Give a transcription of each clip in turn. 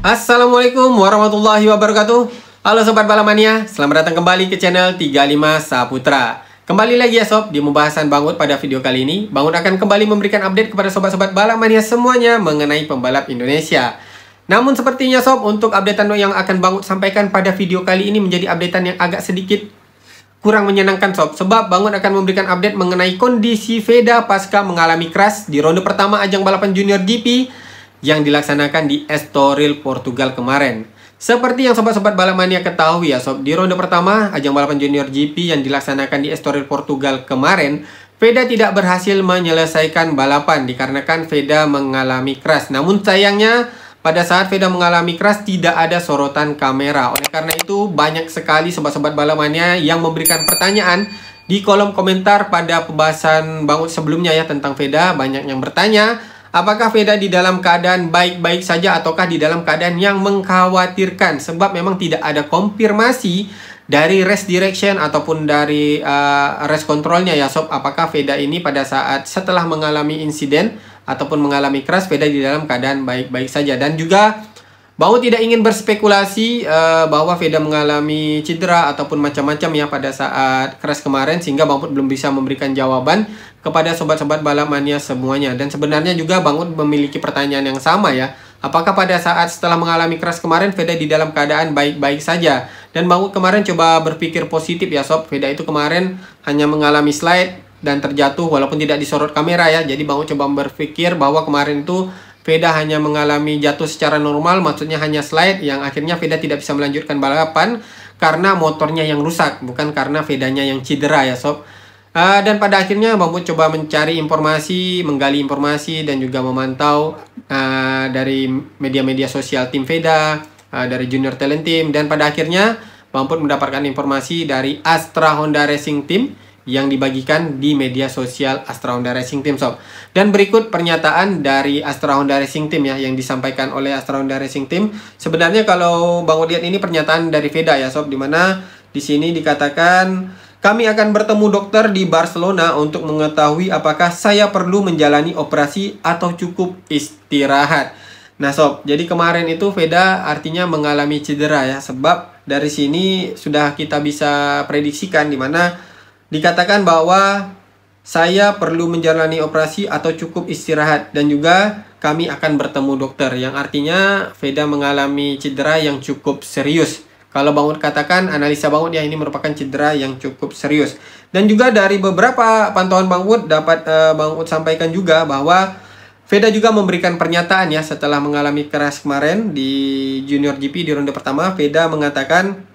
Assalamualaikum warahmatullahi wabarakatuh. Halo Sobat Balamania, selamat datang kembali ke channel 35 Saputra. Kembali lagi ya Sob, di pembahasan Bang Ud pada video kali ini. Bang Ud akan kembali memberikan update kepada Sobat-Sobat Balamania semuanya mengenai pembalap Indonesia. Namun sepertinya Sob, untuk updatean yang akan Bang Ud sampaikan pada video kali ini menjadi updatean yang agak sedikit kurang menyenangkan Sob. Sebab Bang Ud akan memberikan update mengenai kondisi Veda pasca mengalami crash di ronde pertama ajang balapan Junior GP yang dilaksanakan di Estoril, Portugal kemarin. Seperti yang Sobat-Sobat Balamania ketahui ya Sob, di ronde pertama ajang balapan Junior GP yang dilaksanakan di Estoril, Portugal kemarin, Veda tidak berhasil menyelesaikan balapan dikarenakan Veda mengalami crash. Namun sayangnya pada saat Veda mengalami crash tidak ada sorotan kamera. Oleh karena itu banyak sekali Sobat-Sobat Balamania yang memberikan pertanyaan di kolom komentar pada pembahasan Bang Ud sebelumnya ya tentang Veda. Banyak yang bertanya, apakah Veda di dalam keadaan baik-baik saja ataukah di dalam keadaan yang mengkhawatirkan? Sebab memang tidak ada konfirmasi dari race direction ataupun dari race controlnya ya Sob. Apakah Veda ini pada saat setelah mengalami insiden ataupun mengalami crash, Veda di dalam keadaan baik-baik saja. Dan juga Bang Ud tidak ingin berspekulasi bahwa Veda mengalami cedera ataupun macam-macam ya pada saat crash kemarin, sehingga Bang Ud belum bisa memberikan jawaban kepada Sobat-Sobat Balamania semuanya. Dan sebenarnya juga Bang Ud memiliki pertanyaan yang sama ya. Apakah pada saat setelah mengalami crash kemarin Veda di dalam keadaan baik-baik saja? Dan Bang Ud kemarin coba berpikir positif ya Sob. Veda itu kemarin hanya mengalami slide dan terjatuh walaupun tidak disorot kamera ya. Jadi Bang Ud coba berpikir bahwa kemarin itu Veda hanya mengalami jatuh secara normal, maksudnya hanya slide yang akhirnya Veda tidak bisa melanjutkan balapan karena motornya yang rusak, bukan karena Vedanya yang cedera ya Sob. Dan pada akhirnya Bang Ud coba mencari informasi, menggali informasi dan juga memantau dari media-media sosial tim Veda, dari Junior Talent Team, dan pada akhirnya Bang Ud mendapatkan informasi dari Astra Honda Racing Team yang dibagikan di media sosial Astra Honda Racing Team Sob. Dan berikut pernyataan dari Astra Honda Racing Team ya yang disampaikan oleh Astra Honda Racing Team. Sebenarnya kalau Bang Ud lihat ini pernyataan dari Veda ya Sob, dimana di sini dikatakan, kami akan bertemu dokter di Barcelona untuk mengetahui apakah saya perlu menjalani operasi atau cukup istirahat. Nah Sob, jadi kemarin itu Veda artinya mengalami cedera ya, sebab dari sini sudah kita bisa prediksikan dimana dikatakan bahwa saya perlu menjalani operasi atau cukup istirahat, dan juga kami akan bertemu dokter, yang artinya Veda mengalami cedera yang cukup serius. Kalau Bang Ud katakan, analisa Bang Ud ya, ini merupakan cedera yang cukup serius. Dan juga dari beberapa pantauan Bang Ud dapat Bang Ud sampaikan juga bahwa Veda juga memberikan pernyataan ya setelah mengalami crash kemarin di Junior GP di ronde pertama. Veda mengatakan,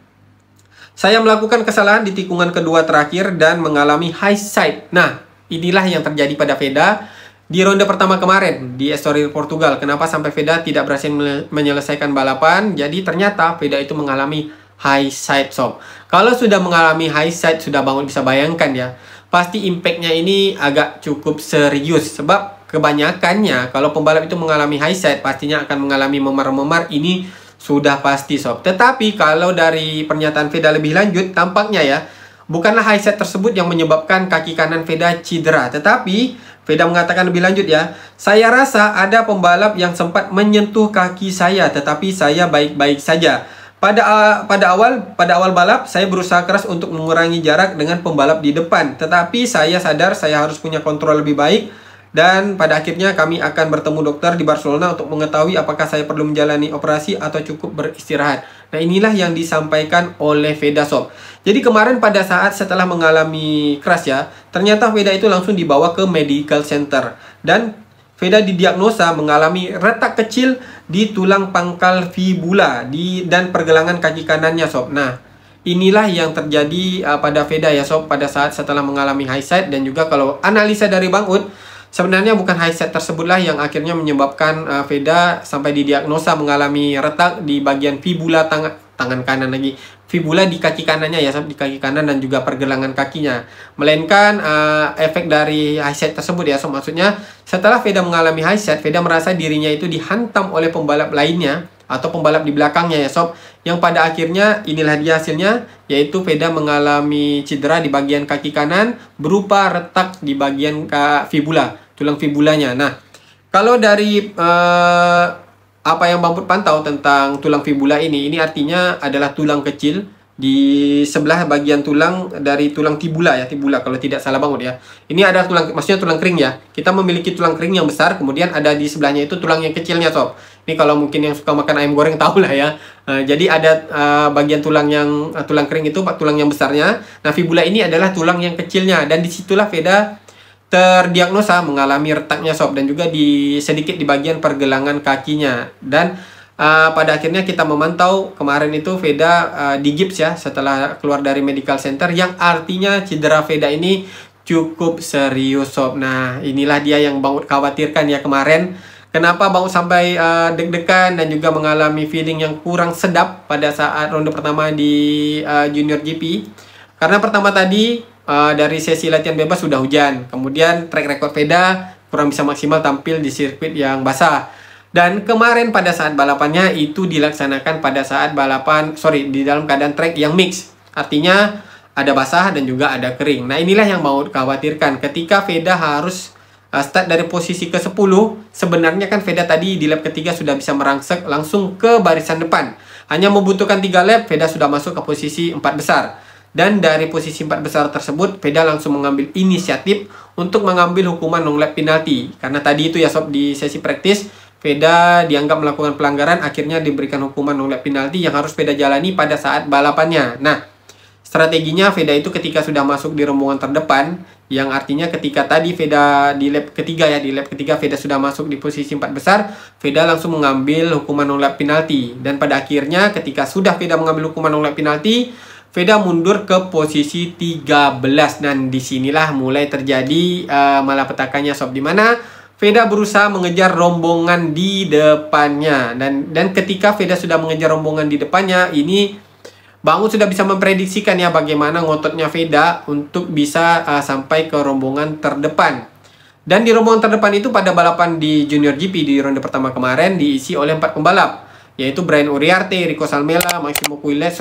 saya melakukan kesalahan di tikungan kedua terakhir dan mengalami high side. Nah, inilah yang terjadi pada Veda di ronde pertama kemarin di Estoril, Portugal. Kenapa sampai Veda tidak berhasil menyelesaikan balapan? Jadi ternyata Veda itu mengalami high side Sob. Kalau sudah mengalami high side, sudah Bang Ud bisa bayangkan ya, pasti impactnya ini agak cukup serius. Sebab kebanyakannya kalau pembalap itu mengalami high side, pastinya akan mengalami memar-memar, ini sudah pasti Sob. Tetapi kalau dari pernyataan Veda lebih lanjut, tampaknya ya bukanlah high side tersebut yang menyebabkan kaki kanan Veda cedera. Tetapi Veda mengatakan lebih lanjut ya, saya rasa ada pembalap yang sempat menyentuh kaki saya, tetapi saya baik-baik saja. Pada awal balap saya berusaha keras untuk mengurangi jarak dengan pembalap di depan, tetapi saya sadar saya harus punya kontrol lebih baik. Dan pada akhirnya kami akan bertemu dokter di Barcelona untuk mengetahui apakah saya perlu menjalani operasi atau cukup beristirahat. Nah, inilah yang disampaikan oleh Veda Sob. Jadi kemarin pada saat setelah mengalami crash ya, ternyata Veda itu langsung dibawa ke medical center. Dan Veda didiagnosa mengalami retak kecil di tulang pangkal fibula dan pergelangan kaki kanannya Sob. Nah, inilah yang terjadi pada Veda ya Sob pada saat setelah mengalami high side. Dan juga kalau analisa dari Bang Ud, sebenarnya bukan high side tersebutlah yang akhirnya menyebabkan Veda sampai didiagnosa mengalami retak di bagian fibula tangan kanan lagi. Fibula di kaki kanannya ya, di kaki kanan dan juga pergelangan kakinya. Melainkan efek dari high side tersebut ya. So, maksudnya setelah Veda mengalami high side, Veda merasa dirinya itu dihantam oleh pembalap lainnya atau pembalap di belakangnya ya Sob. Yang pada akhirnya inilah dia hasilnya, yaitu Veda mengalami cedera di bagian kaki kanan berupa retak di bagian fibula, tulang fibulanya. Nah, kalau dari apa yang Bang Put pantau tentang tulang fibula ini artinya adalah tulang kecil di sebelah bagian tulang dari tulang tibula ya, tibula kalau tidak salah Bang Put ya. Ini ada tulang, maksudnya tulang kering ya. Kita memiliki tulang kering yang besar, kemudian ada di sebelahnya itu tulang yang kecilnya sob. Ini kalau mungkin yang suka makan ayam goreng tahu lah ya. Jadi ada bagian tulang yang tulang kering itu tulang yang besarnya. Nah fibula ini adalah tulang yang kecilnya, dan disitulah Veda terdiagnosa mengalami retaknya sob, dan juga sedikit di bagian pergelangan kakinya. Dan pada akhirnya kita memantau kemarin itu Veda digips ya setelah keluar dari medical center, yang artinya cedera Veda ini cukup serius sob. Nah inilah dia yang Bang Ut khawatirkan ya kemarin. Kenapa Bang Ut sampai deg-degan dan juga mengalami feeling yang kurang sedap pada saat ronde pertama di Junior GP. Karena pertama tadi dari sesi latihan bebas sudah hujan. Kemudian track record Veda kurang bisa maksimal tampil di sirkuit yang basah. Dan kemarin pada saat balapannya itu dilaksanakan pada saat di dalam keadaan track yang mix. Artinya ada basah dan juga ada kering. Nah inilah yang mau khawatirkan ketika Veda harus start dari posisi ke-10. Sebenarnya kan Veda tadi di lap ketiga sudah bisa merangsek langsung ke barisan depan. Hanya membutuhkan 3 lap, Veda sudah masuk ke posisi 4 besar. Dan dari posisi 4 besar tersebut, Veda langsung mengambil inisiatif untuk mengambil hukuman long lap penalti. Karena tadi itu ya sob, di sesi praktis Veda dianggap melakukan pelanggaran, akhirnya diberikan hukuman long lap penalti yang harus Veda jalani pada saat balapannya. Nah, strateginya Veda itu ketika sudah masuk di rombongan terdepan, yang artinya ketika tadi Veda di lap ketiga ya, di lap ketiga Veda sudah masuk di posisi 4 besar, Veda langsung mengambil hukuman long lap penalti. Dan pada akhirnya ketika sudah Veda mengambil hukuman long lap penalti, Veda mundur ke posisi 13. Dan disinilah mulai terjadi malapetakannya sob, di mana Veda berusaha mengejar rombongan di depannya. Dan ketika Veda sudah mengejar rombongan di depannya, ini Bang Ut sudah bisa memprediksikan ya bagaimana ngototnya Veda untuk bisa sampai ke rombongan terdepan. Dan di rombongan terdepan itu pada balapan di Junior GP di ronde pertama kemarin diisi oleh 4 pembalap, yaitu Brian Uriarte, Rico Salmela, Massimo Cuiles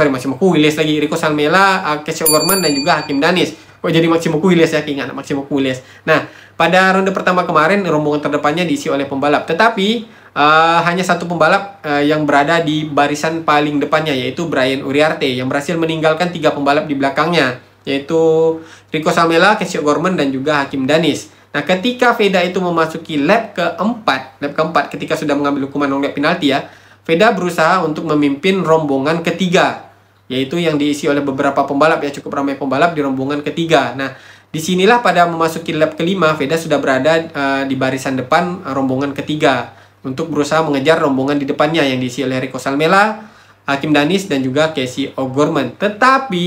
lagi, Rico Salmela, Casey O'Gorman, dan juga Hakim Danis. Kok jadi Massimo Cuiles ya, ingat Massimo Cuiles. Nah, pada ronde pertama kemarin rombongan terdepannya diisi oleh pembalap, tetapi hanya satu pembalap yang berada di barisan paling depannya, yaitu Brian Uriarte, yang berhasil meninggalkan 3 pembalap di belakangnya, yaitu Rico Salmela, Casey O'Gorman, dan juga Hakim Danis. Nah, ketika Veda itu memasuki lap keempat, ketika sudah mengambil hukuman long lap penalti ya, Veda berusaha untuk memimpin rombongan ketiga, yaitu yang diisi oleh beberapa pembalap ya, cukup ramai pembalap di rombongan ketiga. Nah, disinilah pada memasuki lap kelima, Veda sudah berada di barisan depan rombongan ketiga untuk berusaha mengejar rombongan di depannya yang diisi oleh Rico Salmela, Hakim Danis, dan juga Casey O'Gorman. Tetapi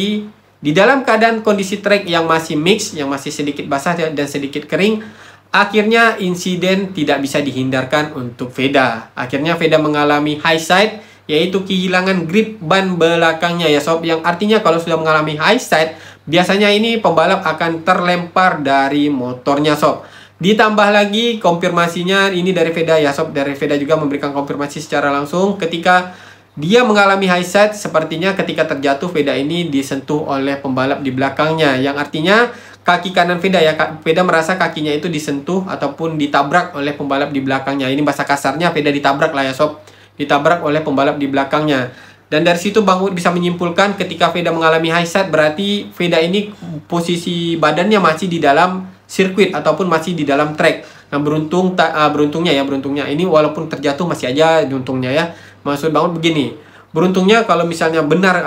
di dalam keadaan kondisi trek yang masih mix, yang masih sedikit basah dan sedikit kering, akhirnya insiden tidak bisa dihindarkan untuk Veda. Akhirnya Veda mengalami high side, yaitu kehilangan grip ban belakangnya ya sob, yang artinya kalau sudah mengalami high side, biasanya ini pembalap akan terlempar dari motornya sob. Ditambah lagi konfirmasinya ini dari Veda ya sob, dari Veda juga memberikan konfirmasi secara langsung ketika dia mengalami high side. Sepertinya ketika terjatuh Veda ini disentuh oleh pembalap di belakangnya, yang artinya kaki kanan Veda ya, Veda merasa kakinya itu disentuh ataupun ditabrak oleh pembalap di belakangnya. Ini bahasa kasarnya Veda ditabrak lah ya sob, ditabrak oleh pembalap di belakangnya. Dan dari situ Bang Ut bisa menyimpulkan ketika Veda mengalami high side, berarti Veda ini posisi badannya masih di dalam sirkuit ataupun masih di dalam track. Nah beruntungnya ini walaupun terjatuh masih aja untungnya ya. Maksud Bang Ut begini, beruntungnya kalau misalnya benar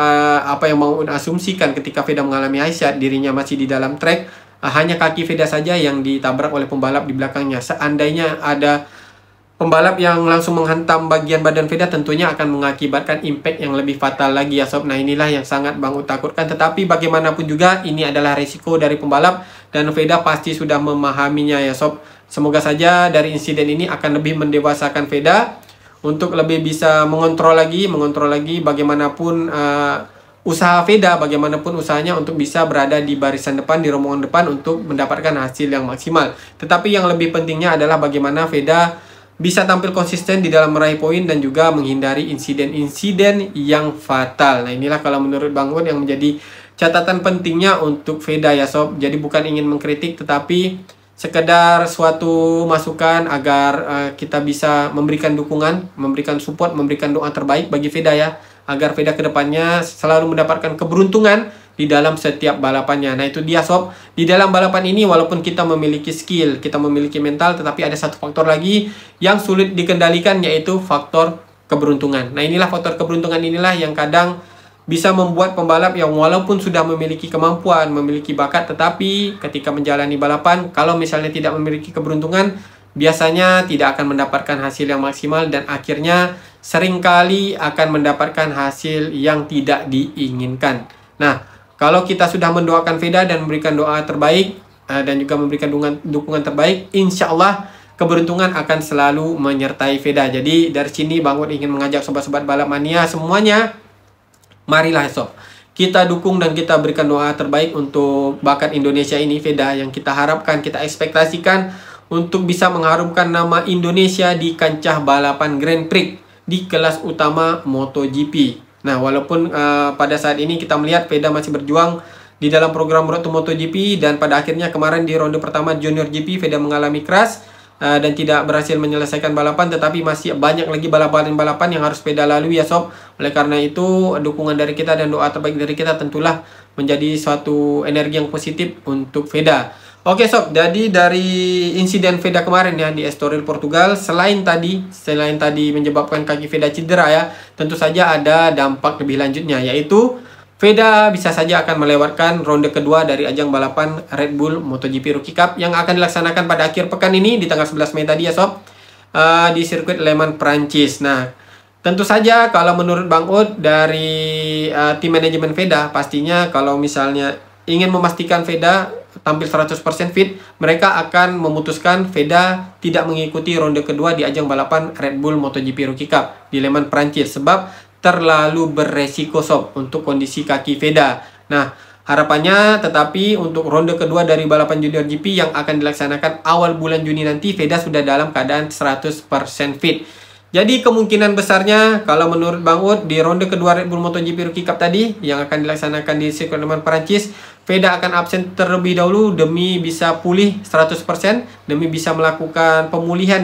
apa yang Bang Ut asumsikan ketika Veda mengalami high side, dirinya masih di dalam track, hanya kaki Veda saja yang ditabrak oleh pembalap di belakangnya. Seandainya ada pembalap yang langsung menghantam bagian badan Veda, tentunya akan mengakibatkan impact yang lebih fatal lagi ya sob. Nah inilah yang sangat Bang Ut takutkan. Tetapi bagaimanapun juga ini adalah resiko dari pembalap, dan Veda pasti sudah memahaminya ya sob. Semoga saja dari insiden ini akan lebih mendewasakan Veda untuk lebih bisa mengontrol lagi bagaimanapun usaha Veda, bagaimanapun usahanya untuk bisa berada di barisan depan, di rombongan depan untuk mendapatkan hasil yang maksimal. Tetapi yang lebih pentingnya adalah bagaimana Veda bisa tampil konsisten di dalam meraih poin dan juga menghindari insiden-insiden yang fatal. Nah inilah kalau menurut Bang Ut yang menjadi catatan pentingnya untuk Veda ya sob. Jadi bukan ingin mengkritik, tetapi sekedar suatu masukan agar kita bisa memberikan dukungan, memberikan support, memberikan doa terbaik bagi Veda ya, agar Veda kedepannya selalu mendapatkan keberuntungan di dalam setiap balapannya. Nah itu dia sob, di dalam balapan ini walaupun kita memiliki skill, kita memiliki mental, tetapi ada satu faktor lagi yang sulit dikendalikan, yaitu faktor keberuntungan. Nah inilah faktor keberuntungan inilah yang kadang bisa membuat pembalap yang walaupun sudah memiliki kemampuan, memiliki bakat, tetapi ketika menjalani balapan, kalau misalnya tidak memiliki keberuntungan, biasanya tidak akan mendapatkan hasil yang maksimal dan akhirnya seringkali akan mendapatkan hasil yang tidak diinginkan. Nah, kalau kita sudah mendoakan Veda dan memberikan doa terbaik dan juga memberikan dukungan terbaik, insya Allah keberuntungan akan selalu menyertai Veda. Jadi dari sini Bang Ud ingin mengajak sobat-sobat balap mania semuanya, marilah sob, kita dukung dan kita berikan doa terbaik untuk bakat Indonesia ini Veda, yang kita harapkan, kita ekspektasikan untuk bisa mengharumkan nama Indonesia di kancah balapan Grand Prix di kelas utama MotoGP. Nah, walaupun pada saat ini kita melihat Veda masih berjuang di dalam program Road to MotoGP, dan pada akhirnya kemarin di ronde pertama Junior GP Veda mengalami crash dan tidak berhasil menyelesaikan balapan, tetapi masih banyak lagi balapan-balapan yang harus Veda lalui ya sob. Oleh karena itu, dukungan dari kita dan doa terbaik dari kita tentulah menjadi suatu energi yang positif untuk Veda. Oke sob, jadi dari insiden Veda kemarin ya di Estoril Portugal, selain tadi menyebabkan kaki Veda cedera ya, tentu saja ada dampak lebih lanjutnya, yaitu Veda bisa saja akan melewatkan ronde kedua dari ajang balapan Red Bull MotoGP Rookie Cup yang akan dilaksanakan pada akhir pekan ini di tanggal 11 Mei tadi ya sob, di sirkuit Le Mans Prancis. Nah, tentu saja kalau menurut Bang Ud dari tim manajemen Veda, pastinya kalau misalnya ingin memastikan Veda tampil 100% fit, mereka akan memutuskan Veda tidak mengikuti ronde kedua di ajang balapan Red Bull MotoGP Rookie Cup di Le Mans Prancis sebab terlalu beresiko sob untuk kondisi kaki Veda. Nah, harapannya tetapi untuk ronde kedua dari balapan Junior GP yang akan dilaksanakan awal bulan Juni nanti, Veda sudah dalam keadaan 100% fit. Jadi kemungkinan besarnya kalau menurut Bang Ud di ronde kedua Red Bull MotoGP Rookie Cup tadi yang akan dilaksanakan di sirkuit Le Mans Prancis, Veda akan absen terlebih dahulu demi bisa pulih 100%, demi bisa melakukan pemulihan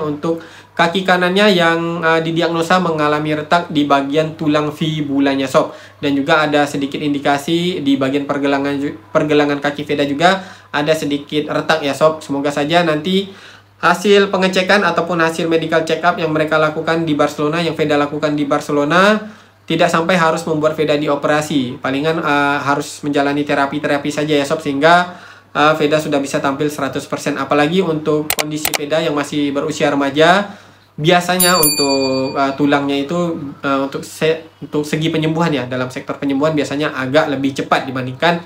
untuk kaki kanannya yang didiagnosa mengalami retak di bagian tulang fibulanya sob, dan juga ada sedikit indikasi di bagian pergelangan kaki Veda juga ada sedikit retak ya sob. Semoga saja nanti hasil pengecekan ataupun hasil medical check up yang mereka lakukan di Barcelona, yang Veda lakukan di Barcelona, tidak sampai harus membuat Veda dioperasi. Palingan harus menjalani terapi saja ya sob, sehingga Veda sudah bisa tampil 100%. Apalagi untuk kondisi Veda yang masih berusia remaja, biasanya untuk tulangnya itu untuk segi penyembuhan ya, dalam sektor penyembuhan biasanya agak lebih cepat dibandingkan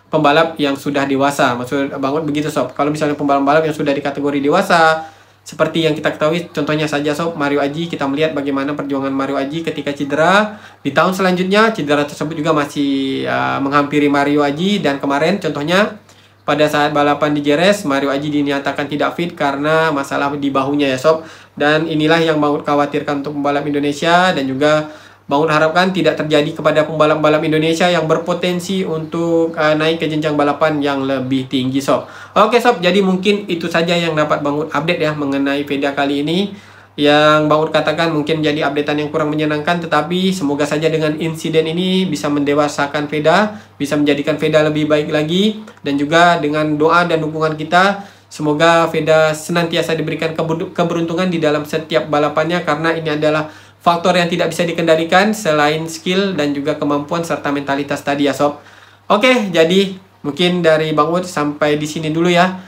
pembalap yang sudah dewasa. Maksud Bang Ud begitu sob. Kalau misalnya pembalap-pembalap yang sudah di kategori dewasa, seperti yang kita ketahui contohnya saja sob, Mario Aji, kita melihat bagaimana perjuangan Mario Aji ketika cedera. Di tahun selanjutnya cedera tersebut juga masih menghampiri Mario Aji, dan kemarin contohnya pada saat balapan di Jerez, Mario Aji dinyatakan tidak fit karena masalah di bahunya ya sob. Dan inilah yang Bang Ud khawatirkan untuk pembalap Indonesia, dan juga Bang Ud harapkan tidak terjadi kepada pembalap-pembalap Indonesia yang berpotensi untuk naik ke jenjang balapan yang lebih tinggi sob. Oke sob, jadi mungkin itu saja yang dapat Bang Ud update ya mengenai Veda kali ini. Yang Bang Ud katakan mungkin jadi updatean yang kurang menyenangkan, tetapi semoga saja dengan insiden ini bisa mendewasakan Veda, bisa menjadikan Veda lebih baik lagi, dan juga dengan doa dan dukungan kita, semoga Veda senantiasa diberikan keberuntungan di dalam setiap balapannya, karena ini adalah faktor yang tidak bisa dikendalikan selain skill dan juga kemampuan serta mentalitas tadi ya sob. Oke, jadi mungkin dari Bang Ud sampai di sini dulu ya.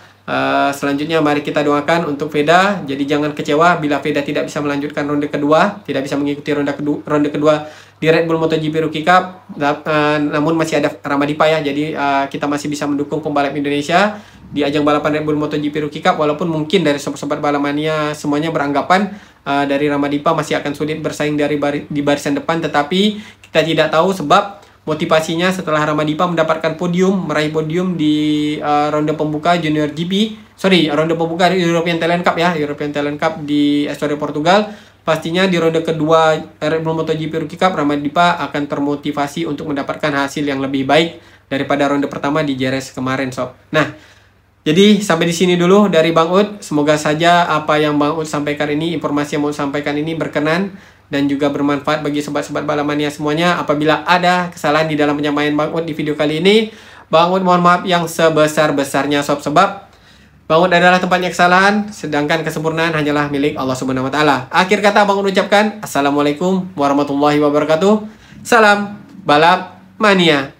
Selanjutnya mari kita doakan untuk Veda. Jadi jangan kecewa bila Veda tidak bisa melanjutkan ronde kedua, tidak bisa mengikuti ronde kedua di Red Bull MotoGP Rookie Cup. Namun masih ada Ramadipa ya. Jadi kita masih bisa mendukung pembalap Indonesia di ajang balapan Red Bull MotoGP Rookie Cup, walaupun mungkin dari sobat-sobat balamania semuanya beranggapan dari Ramadipa masih akan sulit bersaing di barisan depan, tetapi kita tidak tahu sebab motivasinya setelah Ramadipa meraih podium di ronde pembuka ronde pembuka European Talent Cup ya, European Talent Cup di Estoril Portugal. Pastinya di ronde kedua Red Bull MotoGP Rookie Cup, Ramadipa akan termotivasi untuk mendapatkan hasil yang lebih baik daripada ronde pertama di Jerez kemarin sob. Nah, Jadi sampai di sini dulu dari Bang Ud. Semoga saja apa yang Bang Ud sampaikan ini, informasi yang mau sampaikan ini berkenan dan juga bermanfaat bagi sobat-sobat Balamania semuanya. Apabila ada kesalahan di dalam penyampaian Bang Ud di video kali ini, Bang Ud mohon maaf yang sebesar-besarnya sob, sebab Bang Ud adalah tempatnya kesalahan, sedangkan kesempurnaan hanyalah milik Allah Subhanahu wa taala. Akhir kata Bang Ud ucapkan Assalamualaikum warahmatullahi wabarakatuh. Salam Balap Mania.